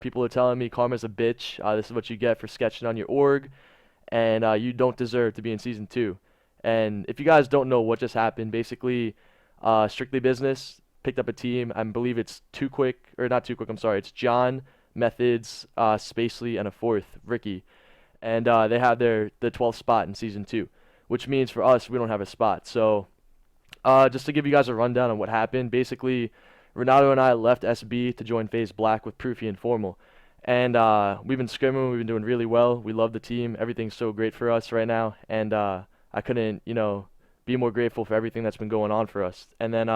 People are telling me karma's a bitch. This is what you get for sketching on your org, and you don't deserve to be in season 2. And if you guys don't know what just happened, basically, Strictly Business picked up a team. I believe it's Too Quick, or not Too Quick, I'm sorry. It's John, Methods, Spacely, and a fourth, Ricky. And they have the 12th spot in season 2, which means for us, we don't have a spot. So just to give you guys a rundown on what happened, basically, Renato and I left SB to join FaZe Black with Proofy and Formal. And we've been scrimming, we've been doing really well. We love the team. Everything's so great for us right now. And I couldn't, be more grateful for everything that's been going on for us. And then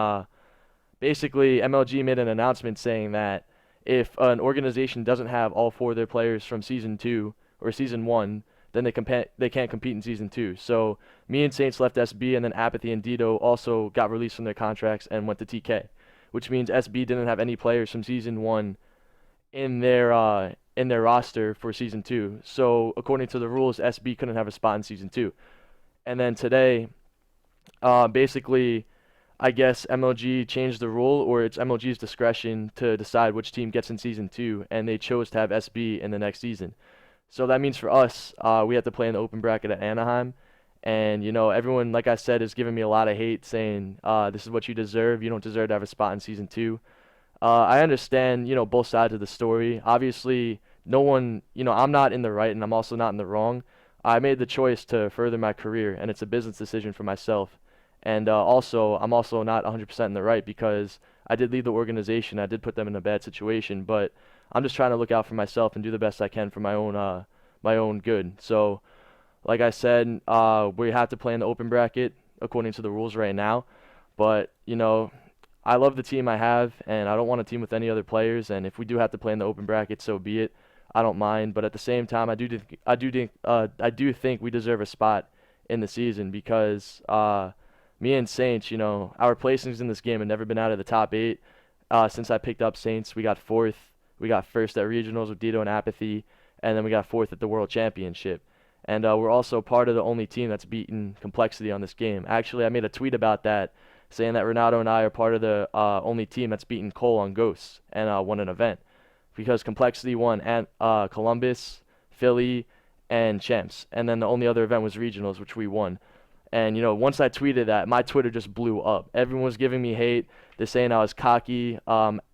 basically, MLG made an announcement saying that if an organization doesn't have all 4 of their players from season 2 or season 1, then they can't compete in season 2. So me and Saints left SB, and then Apathy and Dito also got released from their contracts and went to TK, which means SB didn't have any players from season 1 in their roster for season 2. So according to the rules, SB couldn't have a spot in season 2. And then today, basically, I guess MLG changed the rule, or it's MLG's discretion to decide which team gets in season 2, and they chose to have SB in the next season. So that means for us, we have to play in the open bracket at Anaheim. And, everyone, like I said, is giving me a lot of hate, saying, this is what you deserve. You don't deserve to have a spot in season 2. I understand, both sides of the story. Obviously, no one, I'm not in the right, and I'm also not in the wrong. I made the choice to further my career, and it's a business decision for myself. And also, I'm also not 100% in the right, because I did leave the organization. I did put them in a bad situation, but I'm just trying to look out for myself and do the best I can for my own good. So, like I said, we have to play in the open bracket according to the rules right now. But I love the team I have, and I don't want a team with any other players. And if we do have to play in the open bracket, so be it. I don't mind. But at the same time, I do think we deserve a spot in the season, because me and Saints, our placings in this game have never been out of the top 8. Since I picked up Saints, we got 4th. We got 1st at regionals with Dito and Apathy, and then we got 4th at the World Championship. And we're also part of the only team that's beaten Complexity on this game. Actually, I made a tweet about that, saying that Renato and I are part of the only team that's beaten Cole on Ghosts and won an event. Because Complexity won and Columbus, Philly, and Champs. And then the only other event was regionals, which we won. And, once I tweeted that, my Twitter just blew up. Everyone was giving me hate. They're saying I was cocky,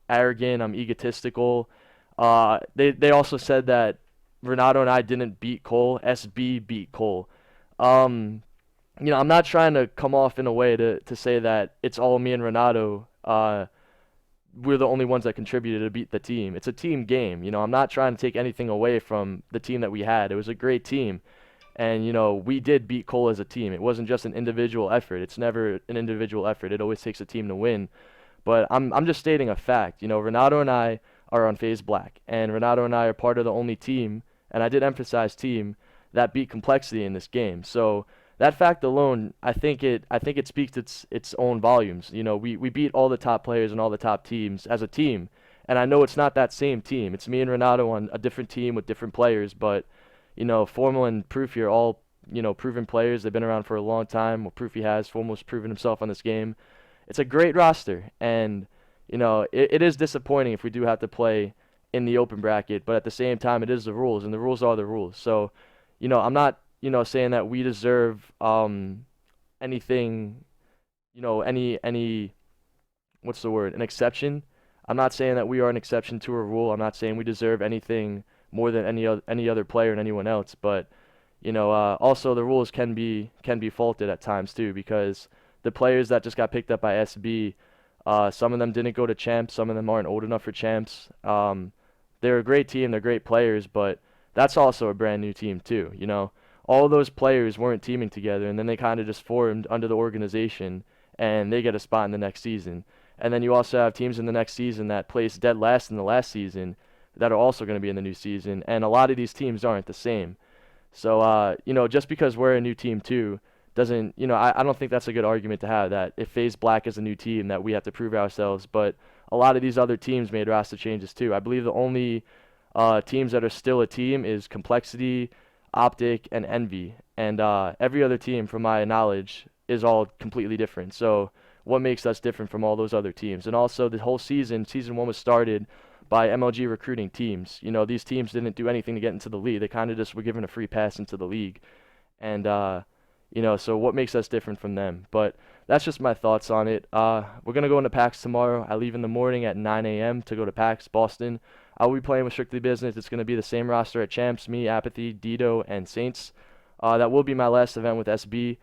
arrogant, I'm egotistical. They also said that Renato and I didn't beat Cole. SB beat Cole. I'm not trying to come off in a way to say that it's all me and Renato. We're the only ones that contributed to beat the team. It's a team game. I'm not trying to take anything away from the team that we had. It was a great team. And, we did beat Cole as a team. It wasn't just an individual effort. It's never an individual effort. It always takes a team to win. But I'm just stating a fact. Renato and I are on FaZe Black. And Renato and I are part of the only team, and I did emphasize team, that beat Complexity in this game. So that fact alone, I think it speaks its own volumes. We beat all the top players and all the top teams as a team. And I know it's not that same team. It's me and Renato on a different team with different players, but Formal and Proofy are all, proven players. They've been around for a long time. Well, Proofy has. Formal's proven himself on this game. It's a great roster, and, it is disappointing if we do have to play in the open bracket, but at the same time, it is the rules, and the rules are the rules. So, I'm not, saying that we deserve anything, any, what's the word, an exception. I'm not saying that we are an exception to a rule. I'm not saying we deserve anything more than any other player and anyone else, but also the rules can be faulted at times too, because the players that just got picked up by SB, some of them didn't go to Champs, some of them aren't old enough for Champs. They're a great team, they're great players, but that's also a brand new team too. All those players weren't teaming together, and then they kind of just formed under the organization, and they get a spot in the next season. And then you also have teams in the next season that placed dead last in the last season that are also going to be in the new season, and a lot of these teams aren't the same. So, just because we're a new team too, doesn't, I don't think that's a good argument to have, that if FaZe Black is a new team, that we have to prove ourselves. But a lot of these other teams made roster changes too. I believe the only teams that are still a team is Complexity, Optic, and Envy. And every other team, from my knowledge, is all completely different. So what makes us different from all those other teams? And also, the whole season 1 was started by MLG recruiting teams. These teams didn't do anything to get into the league. They kind of just were given a free pass into the league. And, so what makes us different from them? But that's just my thoughts on it. We're going to go into PAX tomorrow. I leave in the morning at 9 a.m. to go to PAX, Boston. I'll be playing with Strictly Business. It's going to be the same roster at Champs, me, Apathy, Dito, and Saints. That will be my last event with SB.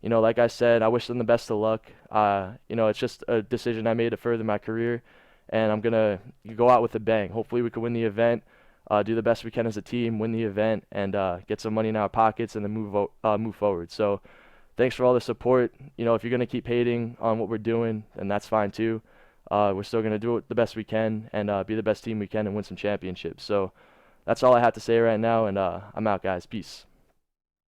Like I said, I wish them the best of luck. It's just a decision I made to further my career, and I'm going to go out with a bang. Hopefully we can win the event, do the best we can as a team, win the event, and get some money in our pockets and then move forward. So thanks for all the support. If you're going to keep hating on what we're doing, then that's fine too. We're still going to do it the best we can and be the best team we can and win some championships. So that's all I have to say right now, and I'm out, guys. Peace.